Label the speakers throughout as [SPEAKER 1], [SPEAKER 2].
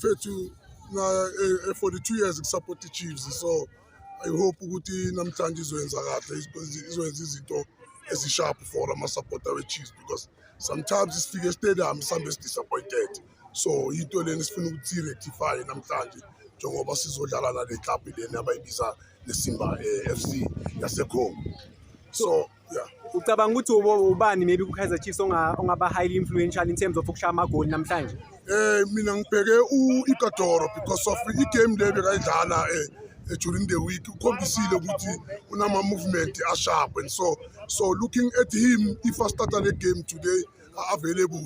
[SPEAKER 1] bafethu na 42 years ukusupport i-Chiefs, so I hope ukuthi namhlanje izoyenza kahle, izoyenza izinto ezisharp for ama-supporter we-Chiefs, because sometimes isifike e-stadium sihambe disappointed. So into leni sifuna ukuthi rectify namhlanje njengoba sizodlala nale club leni abayibiza neSimba FC yaseCongo. So yeah.
[SPEAKER 2] Ucabanga ukuthi ubani maybe ku-Kaizer Chiefs ongaba highly influential in terms of ukushaya amagoli namhlanje?
[SPEAKER 1] Mina ngibheke u-Ikadoro because of i-game le bekayidlala during the week ukhombisile ukuthi unama-movement asharp, and so looking at him, if I started the game today available,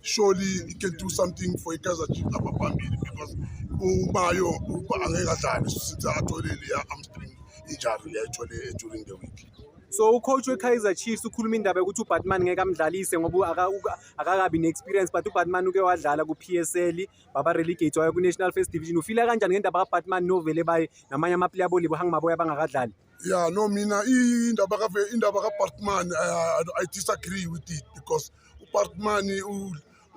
[SPEAKER 1] surely he can do something for i-Kaizer Chiefs apha phambili, because uMayo angeke adlale since athole le hamstring injury ayithole during the week.
[SPEAKER 2] So ucoach we-Kaizer Chiefs ukhuluma indaba yokuthi uBatman ngeke amdlalise ngoba akakabi ne-experience, but uBatman uke wadlala ku-PSL baba relegate waya ku-National First Division. Ufila kanjani ngendaba kaBatman novele baye namanye ama-player bolibo hangimaboya bangakadlali?
[SPEAKER 1] Yeah, no, mina indaba kaBatman I disagree with it, because uBatman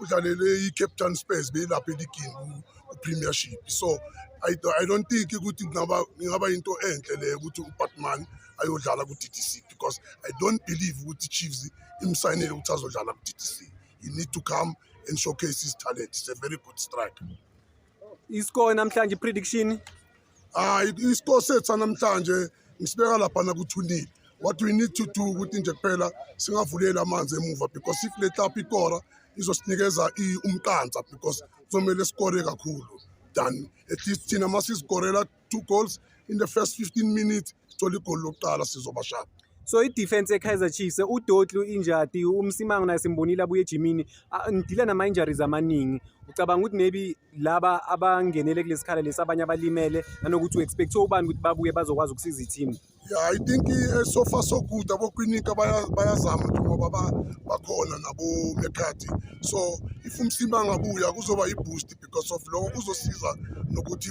[SPEAKER 1] udlalele i-Captain Spurs belapha eligini ku-Premiership, so I don't think ukuthi ngaba into enhle le ukuthi uBatman ayodlala ku-DTC, because I don't believe ukuthi Chiefs imsignele ukuthi azodlala ku-DTC. You need to come and showcase his talent. He's a very good striker.
[SPEAKER 2] Iscore namhlanje prediction?
[SPEAKER 1] Iscore sethu namhlanje ngisibeka lapha na ku-2-0. What we need to do ukuthi nje kuphela singavulela amanzi emuva, because if le club ikora izosinikeza umqansa, because kuzomele score kakhulu than at least thina masisikorela 2 goals in the first 15 minutes sithole igoli lokuqala sizoba sharp.
[SPEAKER 2] So i-defense ye-Kaizer Chiefs, uDotlu injadi, uMsimango naye simbonile abuye ejimini, ngidila nama-injuries amaningi. Ucabanga ukuthi maybe laba abangenele kulesikhala lesi abanye abalimele nanokuthi u-expect ubani ukuthi babuye bazokwazi ukusiza i-team?
[SPEAKER 1] Yeah, I think so far so good. Abokwinika bayazama njengoba bakhona nabo Mekati. So if uMsimango abuya kuzoba i-boost, because of lokho kuzosiza nokuthi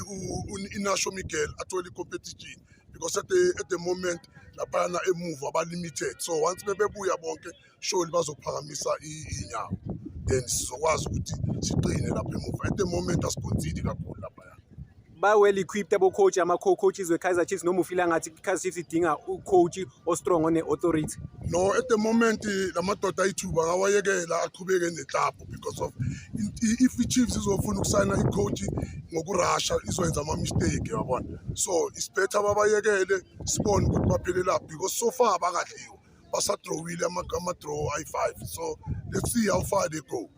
[SPEAKER 1] uNasho Miguel athole i-competition, because at the moment laphana emuva aba-limited. So once bebebuya bonke surely bazophakamisa inyawo, then sizokwazi ukuthi siqine lapha emuva. At the moment asiconsider kakhulu lapha.
[SPEAKER 2] Ba well equipped abo-coach ama-co-coaches we-Kaizer Chiefs, noma ufila ngathi i-Kaizer Chiefs idinga u-coach o-strong one-authority?
[SPEAKER 1] No, at the moment la madoda ayithuba ngawayekela aqhubeke ne-club, because of if i-Chiefs izofuna ukusayina i-coach ngokurasha izoyenza ama-mistake yabona. So it's better babayekele sibone ukuthi baphelelaphi, because so far abakadliwa basadrowile ama-draw ayi-5. So let's see how far they go.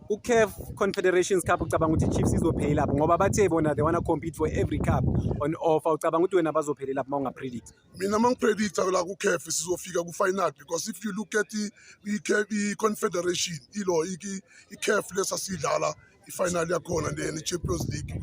[SPEAKER 2] U-CAF Confederations Cup ucabanga ukuthi i-Chiefs izophelele lapho ngoba bathe bona they wanna compete for every cup on offer? Ucabanga ukuthi wena bazophelele lapho uma ungapredict?
[SPEAKER 1] Mina mangipredicta la ku-CAF sizofika ku-final, because if you look at i-Confederation i-CAF lesasidlala i-final yakhona then i-Champions League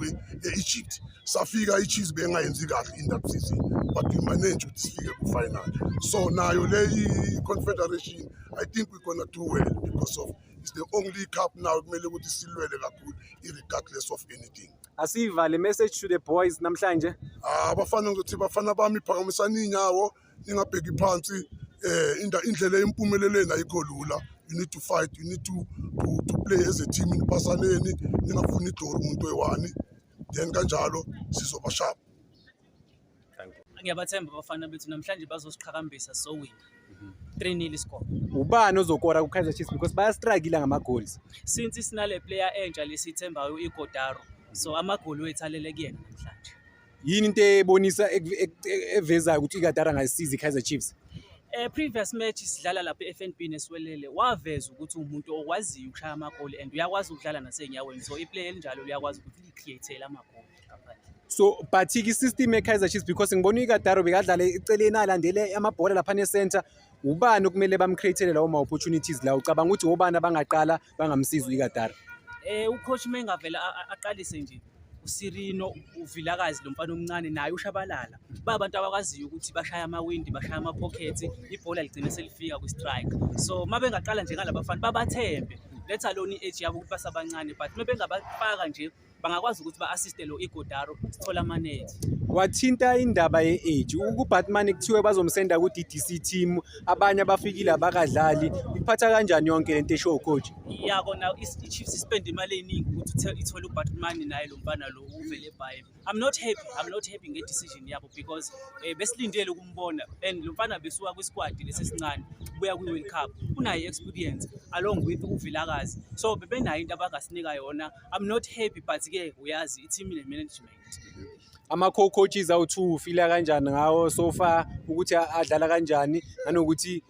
[SPEAKER 1] e-Egypt, safika i-Chiefs bengayenzi kahle in that season, but we managed ukuthi sifike ku-final. So nayo le i-Confederation I think we're gonna do well, because of it's the only cup now kumele ukuthi silwele kakhulu regardless of anything.
[SPEAKER 2] Asiva le message to the boys namhlanje?
[SPEAKER 1] Abafana ukuthi bafana bami phakamisani inyawo, ningabheki phansi, indlela yempumeleleni ayikho lula. You need to fight, you need to play as a team nipasaneni, ningafuni idoro umuntu oyi-1, then kanjalo sizoba sharp.
[SPEAKER 3] Ngiyabathemba abafana bethu namhlanje bazosiqhakambisa sowina 3-0 score.
[SPEAKER 2] Ubani ozokora ku-Kaizer Chiefs because bayastruggle ngama-goals?
[SPEAKER 3] Since sinale player entsha lesithembayo iGodaro, so amagoli wethu alele kuyena namhlanje.
[SPEAKER 2] Yini into ebonisa evezayo ukuthi iGodaro angayisiza i-Kaizer Chiefs?
[SPEAKER 3] Previous match sidlala lapha e-FNB neSwelele waveza ukuthi umuntu okwaziyo ukushaya amagoli and uyakwazi ukudlala nasenyaweni, so iplayer elinjalo uyakwazi ukuthi li-create amagoli ngaphandle.
[SPEAKER 2] So but i-system ye-Kaizer Chiefs, because ngibona iGodaro bekadlala eceleni alandele amabhola lapha ne-center, ubani okumele bamcreate lawo ma-opportunities la? Ucabanga ukuthi obani abangaqala bangamsiza iGodaro?
[SPEAKER 3] Ucoach mengavela aqalise nje uSirino, uVilakazi lo mfana omncane naye ushabalala. Abantu abakwaziyo ukuthi bashaya amawindi, bashaya ama-pockets, ibhola ligcine selifika ku-strike. So mabengaqala nje ngalabafana babathembe, letha lona i-edge yabo ukuthi basabancane, but mabengabafaka nje bangakwazi ukuthi ba-assiste lo Igodaro sithola amanethi.
[SPEAKER 2] Wathinta indaba ye-age uBatman kuthiwe bazomsenda ku-DDC team abanye abafikile abakadlali iphatha kanjani yonke lento eshow coach?
[SPEAKER 3] Ya kona i-Chiefs ispend imali eningi ukuthi ithole uBatman naye lo mfana lo uvele eBayern. I'm not happy nge-decision yabo because besilindele ukumbona and lo mfana besuka kwi-squad lesesincane buya kwi-World Cup unayo experience along with uVilakazi, so bebenayo into abangasinika yona. I'm not happy but ke uyazi i-team ne-management.
[SPEAKER 2] Ama-co-coaches awu-2 ufila kanjani ngawo so far ukuthi adlala kanjani nanokuthi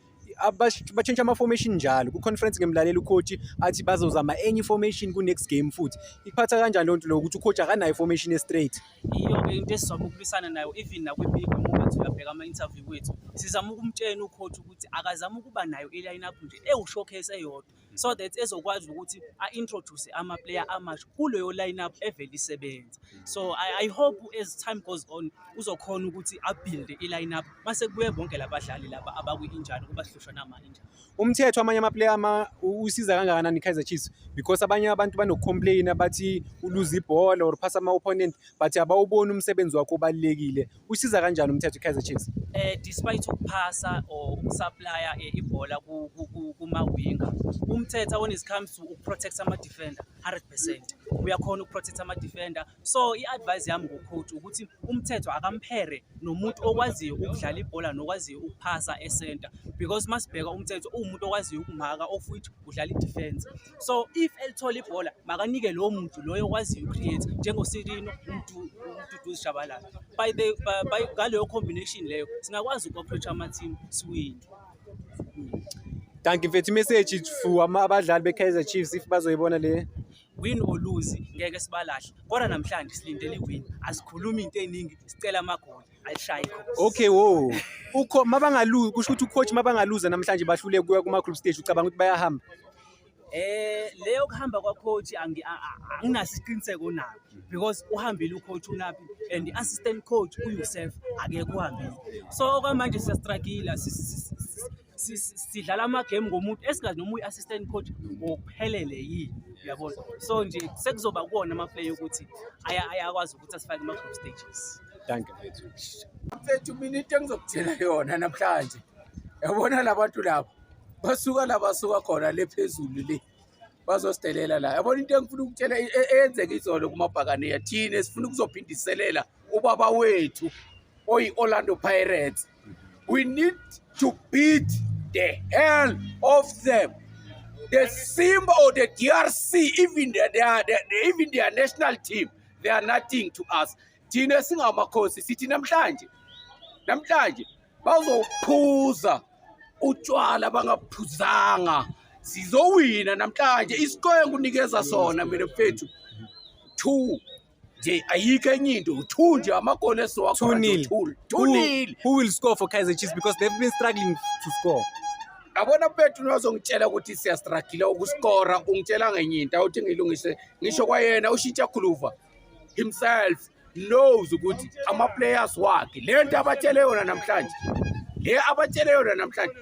[SPEAKER 2] ba-change ama-formation njalo ku-conference ngemlalela ucoach athi bazozama enye formation ku-next game futhi iphatha kanjani lonto lo ukuthi ucoach akanayo i-formation e-straight?
[SPEAKER 3] Iyo into esizama ukubisana nayo even nakwi-big moment uyabheka ama-interview wethu sizama ukumtshela ucoach ukuthi akazama ukuba nayo i-line-up nje ewushowcase eyodwa so that ezokwazi ukuthi a-introduce ama-player amasha kuleyo line-up evele isebenza. So I hope as time goes on uzokhona ukuthi abuild i-line-up mase kubuye bonke labadlali laba abakwi-injury kuba sihlushwa nama-injury.
[SPEAKER 2] Umthetho amanye ama-player usiza kangakanani i-Kaizer Chiefs because abanye abantu bano-complain bathi uluze ibhola or pass ama-opponent but abawuboni umsebenzi wakho obalulekile. Usiza kanjani umthetho i-Kaizer Chiefs?
[SPEAKER 3] Despite ukuphasa or ukusupplya ibhola kuma-winger, umthetho when it comes to protect ama-defender 100% uyakhona ukuprotect ama-defender. So i-advice yami ngo-coach ukuthi umthetho akamphere nomuntu okwaziyo ukudlala ibhola nokwaziyo ukuphasa e-center because masibheka umthetho umuntu okwaziyo ukumaka of which udlala i-defense. So if elithola ibhola makanike lowo muntu loyo okwaziyo ucreate njengosirino uMduduzi Shabalala. By ngaleyo combination leyo singakwazi uku-approach ama-team siwin.
[SPEAKER 2] Thank you mfethu message for abadlali be-Kaizer Chiefs if bazoyibona le
[SPEAKER 3] win or lose ngeke sibalahle kodwa namhlanje silindele i-win asikhulumi into eningi sicela amagoli alishaye.
[SPEAKER 2] Okay mabangaluzi kusho ukuthi ucoach mabangaluza namhlanje bahlule kuya kuma-group stage ucabanga ukuthi bayahamba?
[SPEAKER 3] Leyo kuhamba kwa-coach anginaso isiqiniseko nayo because uhambile ucoach unaphi and i-assistant coach uYosef akekho uhambile. So okwamanje siyastruggle sidlala ama-game ngomuntu esingazi noma uyi-assistant coach ngokuphelele yini uyabona. So nje sekuzoba kuwona ama-player ukuthi ayakwazi ukuthi asifake ama-group stages.
[SPEAKER 2] Thank you mfethu.
[SPEAKER 4] Mfethu mina into engizokutshela yona namhlanje yabona labantu labo basuka khona le phezulu le bazosidelela la. Yabona into engifuna ukutshela eyenzeka izolo kumaBhakaneya thina sifuna ukuzophindiselela ubaba wethu oyi-Orlando Pirates. We need to beat the hell of them. The Simba or the DRC, even their national team, they are nothing to us. Thina singamakhosi sithi namhlanje bazophuza utshwala bangaphuzanga sizowina namhlanje. Isikole enginikeza sona mina mfethu 2 nje ayikho enye into 2 nje amagoli esiwakho 2-0.
[SPEAKER 2] Who will score for Kaizer Chiefs because they've been struggling to score?
[SPEAKER 4] Yabona mfethu nozongitshela ukuthi siyastruggle ukuscora ungitshela ngenye into awuthi ngilungise ngisho kwayena uShintsha Khuluva himself knows ukuthi ama-players wakhe lento abatshele yona namhlanje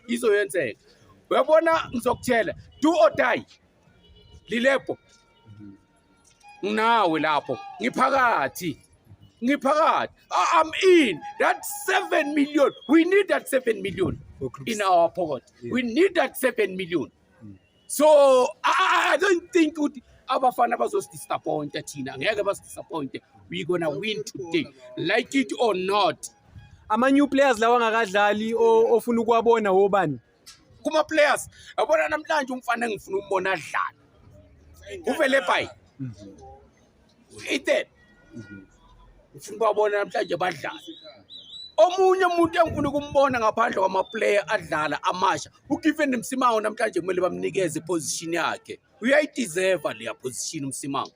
[SPEAKER 4] izoyenzeka. Uyabona ngizokutshela do or die Lilepo nginawe lapho ngiphakathi I'm in that 7 million. We need that 7 million in our pocket. Yeah. We need that 7 million. So I don't think abafana bazos-disappoint thina ngeke bas-disappoint. We're gonna win today like it or not.
[SPEAKER 2] Ama-new players lawa angakadlali ofuna ukuwabona wobani?
[SPEAKER 4] Kuma-players yabona namhlanje umfana engifuna umbona adlala uvele bhayi ite ngifuna ukubabona namhlanje badlala. Omunye umuntu engifuna ukumbona ngaphandle kwama-player adlala amasha uGiven Msimango namhlanje kumele bamnikeze iposition yakhe. Uyayideserve leya position uMsimango.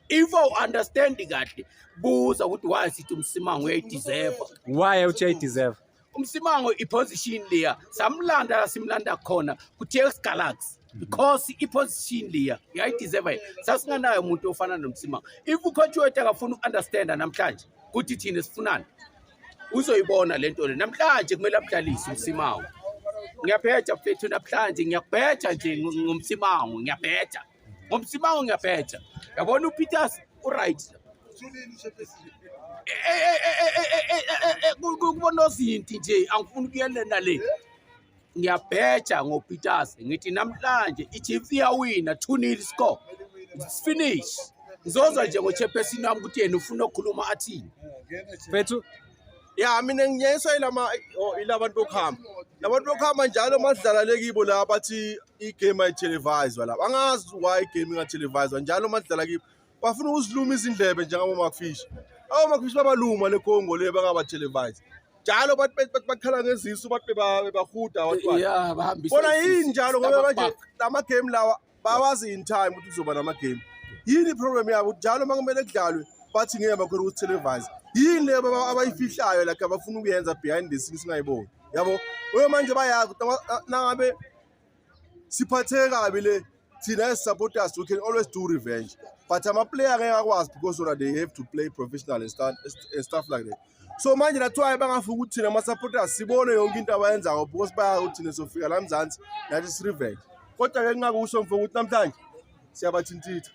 [SPEAKER 4] If I understand kahle buza ukuthi why sithi uMsimango uyayideserve.
[SPEAKER 2] Why uthi uyayideserve?
[SPEAKER 4] uMsimango iposition leya simlanda khona ku-TX Galaxy because iposition leya uyayideserve. Sasinganayo umuntu ofana noMsimango. If ucoach wethu akafuna uku-understanda namhlanje ukuthi thina sifunani uzoyibona lento le. Namhlanje kumele abudlalise uMsimango. Ngiyabheja mfethu namhlanje ngiyabheja nje ngomsimango ngiyabheja. Ngomsimango ngiyabheja. Yabona uPeters right. Kubona izinto nje angifuni kuyelela le. Ngiyabheja ngoPeters ngithi namhlanje iChiefs iyawina 2-0 score. It's finish. Ngizozwa nje ngochairperson wami ukuthi yena ufuna ukukhuluma athini.
[SPEAKER 2] Fethu
[SPEAKER 5] Ya mina ngiyesa ilabantu bokuhamba. Labantu bokuhamba njalo masidlala lekibo la bathi igame ayiteleviswa la. Angazi why igame ingateleviswa njalo masidlala kibo. Bafuna ukuziluma izindlebe njengabo Macfish. Macfish babaluma le Congo le bangaba televise. Njalo bakhala ngezisu bathi bebahuda whatwa.
[SPEAKER 4] Yeah, bahambisa.
[SPEAKER 5] Bona yini njalo ngoba manje lama game lawa bawazi in time ukuthi kuzoba nama game. Yini problem yabo njalo makumele kudlalwe bathi ngeke bakhona ukuthi televise. Yini le abayifihlayo la abafuna ukuyenza behind the scenes singayiboni. Yabo oyo manje bayazi nangabe siphatheke kabi le thina as supporters we can always do revenge. But ama player ngeke akwazi because they have to play professional and stuff like that. So manje that's why bangafuna ukuthi thina ama supporters sibone yonke into abayenzayo because bayazi ukuthi thina sofika la eMzansi that is revenge. Kodwa ke ngingakusho mfowethu ukuthi namhlanje siyabathintitha.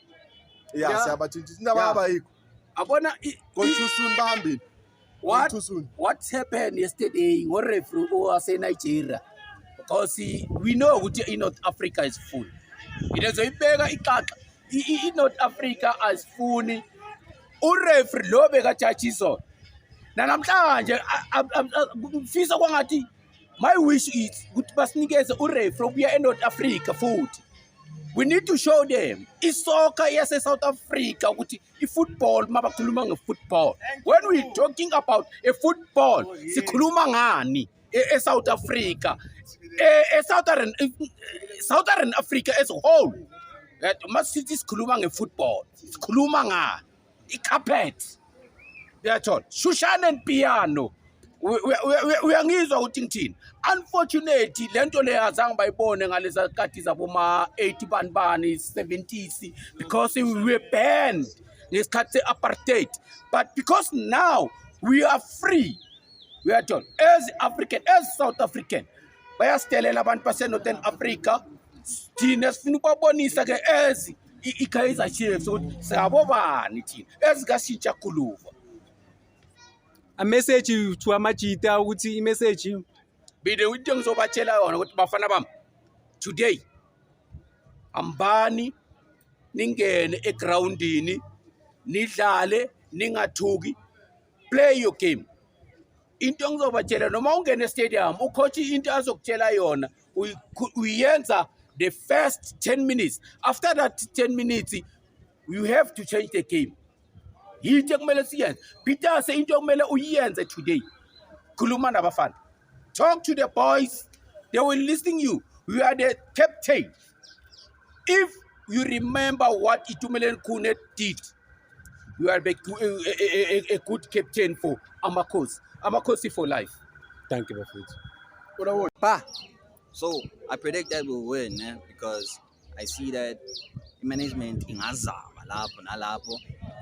[SPEAKER 5] Yeah, siyabathintitha. Indaba abayikho.
[SPEAKER 4] Abona
[SPEAKER 5] Too soon bahambile. Too soon.
[SPEAKER 4] What happened yesterday ngo-referee owase Nigeria? Because we know ukuthi North Africa is full. Inezoyibeka ixaxa. North Africa asifuni ureferee lo bekajajiso. Namhlanje ngifisa kwangathi my wish is ukuthi basinikeze ureferee obuya eNorth Africa futhi. We need to show them isoccer yase South Africa ukuthi ifootball mabakhuluma ngefootball. When we talking about a football sikhuluma ngani eSouth Africa Southern Africa as a whole. That must sikhuluma ngefootball. Sikhuluma ngani icarpet. That's all. Shushan and piano. Uyangizwa ukuthi ngithini. Unfortunately lento le azange bayibone ngaleza kati zabo ma 80 bani 70s because we were banned ngesikhathi apartheid, but because now we are free, we are told as African, as South African bayasitelela abantu base Northern Africa thina sifuna ukubonisa ke as iKaizer Chiefs ukuthi sabo bani thina ezikashintsha kuluva.
[SPEAKER 2] a message to amajita ukuthi i-message
[SPEAKER 4] Bide into ngizobatshela yona ukuthi bafana bami today ambani ningene egroundini nidlale ningathuki, play your game. Into ngizobatshela noma ungene e-stadium ucoach into azokutshela yona uyenza the first 10 minutes. After that 10 minutes you have to change the game. Yinto kumele siyenze. Peter say into kumele uyenze today. Khuluma nabafana. Talk to the boys. They will listen you. You are the captain. If you remember what Itumeleng Khune did, you are a good captain for Amakhosi. Amakhosi for life.
[SPEAKER 2] Thank you, Bafethu. Pa.
[SPEAKER 6] So I predict that we'll win, because I see that management ingazama lapho nalapho.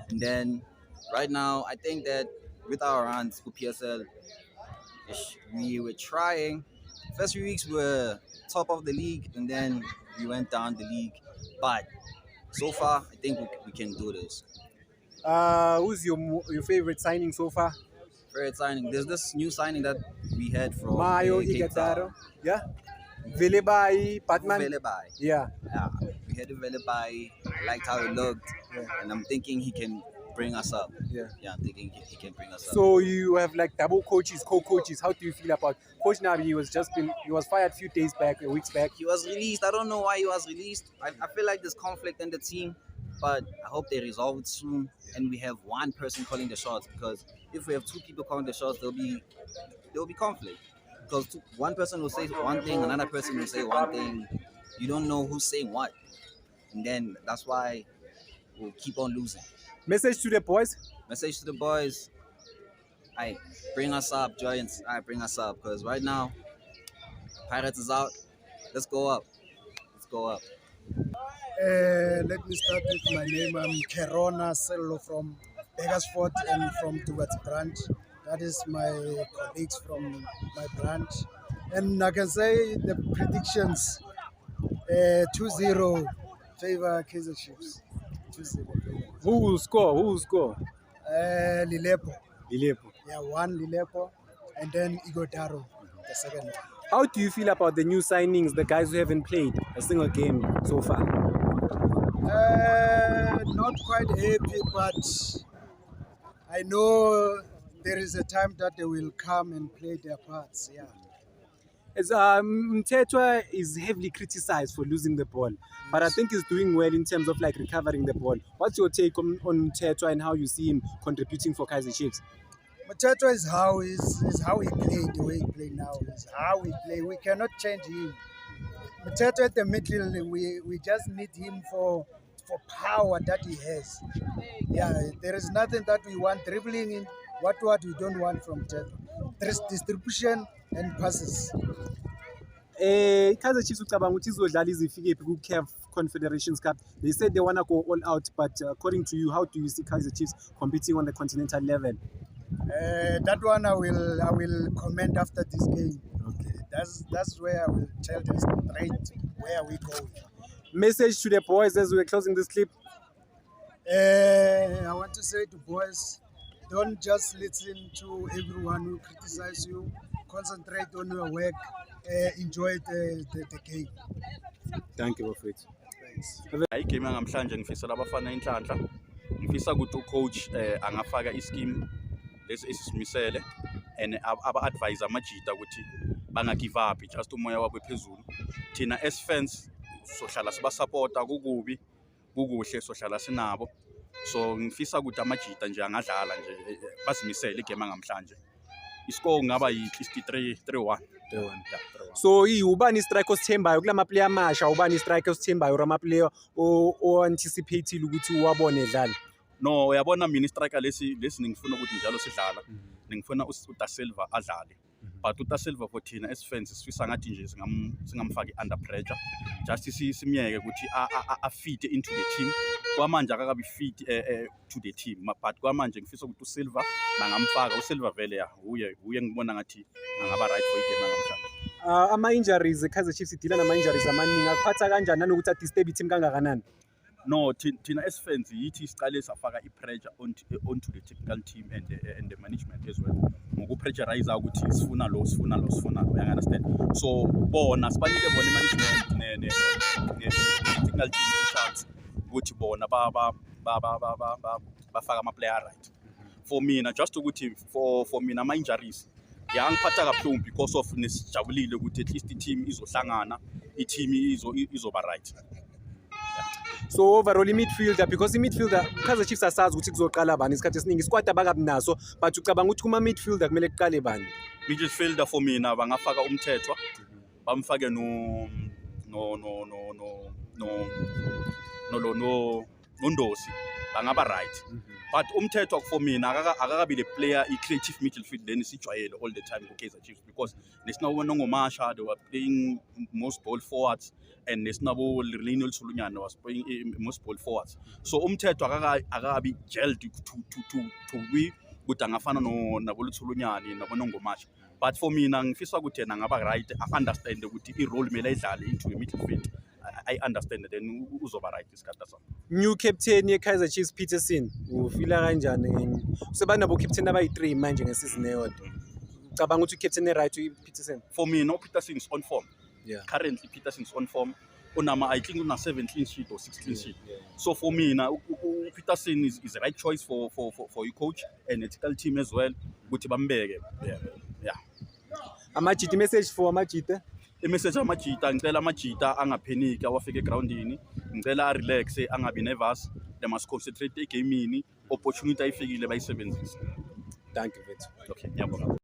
[SPEAKER 6] And then right now I think that with our runs for PSL, we were trying. First few weeks we were top of the league, and then we went down the league. But so far, I think we can do this.
[SPEAKER 2] Who's your favorite signing so far?
[SPEAKER 6] Favorite signing? There's this new signing that we had from
[SPEAKER 2] Mayo
[SPEAKER 6] Cape Town.
[SPEAKER 2] Igataro. Yeah. Velebai, Batman.
[SPEAKER 6] Velebai.
[SPEAKER 2] Yeah.
[SPEAKER 6] We had Velebai. I liked how he looked, and I'm thinking he can bring us up.
[SPEAKER 2] Yeah.
[SPEAKER 6] I'm thinking he can bring us up.
[SPEAKER 2] So you have like double coaches, co-coaches. How do you feel about Coach Nabi? He was fired a few days back, weeks back.
[SPEAKER 6] He was released. I don't know why he was released. I feel like there's conflict in the team, but I hope they resolve it soon and we have one person calling the shots, because if we have two people calling the shots, there'll be conflict. Because one person will say one thing, another person will say one thing. You don't know who's saying what. And then that's why we'll keep on losing.
[SPEAKER 2] Message to the boys.
[SPEAKER 6] Message to the boys. Bring us up, Giants. Bring us up. Because right now, Pirates is out. Let's go up. Let's go up.
[SPEAKER 7] Let me start with my name. I'm Kerona Sello from Begersford and from Duwats branch. That is my colleagues from my branch. And I can say the predictions 2-0 favor Kaizer Chiefs. 2-0.
[SPEAKER 2] Who will score?
[SPEAKER 7] Lilepo.
[SPEAKER 2] Ilepo.
[SPEAKER 7] Yeah, one Lilepo, and then Igodaro, the second one.
[SPEAKER 2] How do you feel about the new signings, the guys who haven't played a single game so far?
[SPEAKER 7] Not quite happy, but I know there is a time that they will come and play their parts. Yeah.
[SPEAKER 2] As Mthethwa is heavily criticized for losing the ball, but I think he's doing well in terms of like recovering the ball. What's your take on Mthethwa and how you see him contributing for Kaizer Chiefs?
[SPEAKER 7] Mthethwa is how he played, the way he play now. Is how we play. We cannot change him. Mthethwa at the middle, we just need him for power that he has. Yeah, there is nothing that we want dribbling in. What we don't want from Mthethwa. There is distribution and passes.
[SPEAKER 2] Kaizer Chiefs ucabanga ukuthi izodlala izifike ku-CAF Confederations Cup. They said they want to go all out, but according to you, how do you see Kaizer Chiefs competing on the continental level?
[SPEAKER 7] That one I will comment after this game. Okay, that's where I will tell them straight where we go.
[SPEAKER 2] Message to the boys as we're closing this clip.
[SPEAKER 7] I want to say to boys, don't just listen to everyone who criticize you. Concentrate on your work. Enjoy the game.
[SPEAKER 2] Thank you, Bafethu.
[SPEAKER 7] Thanks.
[SPEAKER 8] Hayi game yangamhlanje ngifisa labafana inhlanhla. Ngifisa ukuthi ucoach angafaka ischeme lesi esisimisele and aba-advise amajita ukuthi bangagive up just umoya wabo phezulu. Thina as fans sohlala sibasupporta kukubi kukuhle sohlala sinabo. So ngifisa ukuthi amajita nje angadlala nje basimisele igame yangamhlanje. Iscore ngaba yi 3-1.
[SPEAKER 2] So ubani strike osithembayo kulama player amasha, ubani strike osithembayo rama player o anticipate ukuthi uwabone edlala?
[SPEAKER 8] No, uyabona mina striker lesi ngifuna ukuthi njalo sidlala. Ngifuna uDa Silva adlale. But uDa Silva for thina as fans sifisa ngathi nje singamfaki under pressure. Just simyeke ukuthi a fit into the team. Kwamanje akakabi fit to the team. But kwamanje ngifisa ukuthi uSilva bangamfaka. uSilva vele ya uye ngibona ngathi angaba right for igame namhlanje.
[SPEAKER 2] Ama-injuries Kaizer Chiefs idila nama-injuries amaningi akuphatha kanjani nanokuthi adisturb team kangakanani?
[SPEAKER 8] No, tina as fans yithi siqale safaka i-pressure onto the technical team and the management as well. Ngoku-pressurize ukuthi sifuna lo, you understand? So bona sibanike bona i-management ne-technical team i-chance ukuthi bona bafaka ama-player right. For mina, just ukuthi for mina ama-injuries yangiphatha kabuhlungu because of nesijabulile ukuthi at least i-team izohlangana, i-team izoba right.
[SPEAKER 2] So overall midfielder, because midfielder Kaizer Chiefs asazi ukuthi kuzoqala bani isikhathi esiningi squad abakabi naso, but ucabanga ukuthi kuma midfielder kumele kuqale bani?
[SPEAKER 8] Midfielder for mina bangafaka uMthethwa, bamfake Nondosi, bangaba right. But uMthethwa for mina akakabi the player i-creative midfield then sijwayele all the time ku-Kaizer Chiefs because nesinabo Nongomasha, they were playing most ball forwards and nesinabo Lionel Sulunyane was playing most ball forwards. So uMthethwa akakabi gelled to be ukuthi angafana nabo Sulunyane nabo Nongomasha. But for mina ngifisa ukuthi yena ngaba right, understand ukuthi i-role mele idlale into the midfield. I understand then uzoba right isikhathi so.
[SPEAKER 2] New captain ye-Kaizer Chiefs Peterson, ufila kanjani? Sebanabo captain abayi-3 manje ngesizini eyodwa. Ucabanga ukuthi captain right uPeterson?
[SPEAKER 8] For me, no, Peterson is on form.
[SPEAKER 2] Yeah.
[SPEAKER 8] Currently, Peterson is on form. I think una 7 clean sheet or 6 clean sheet. Yeah. So for me, now Peterson is the right choice for your coach and the technical team as well. But yeah.
[SPEAKER 2] Amajita message for Amajita.
[SPEAKER 8] I-message amajita ngicela amajita angapheniki awafike groundini, ngicela relax angabi nervous, they must concentrate egamini, opportunity ayifikile bayisebenzise.
[SPEAKER 2] Thank you.
[SPEAKER 8] Okay, ngiyabonga.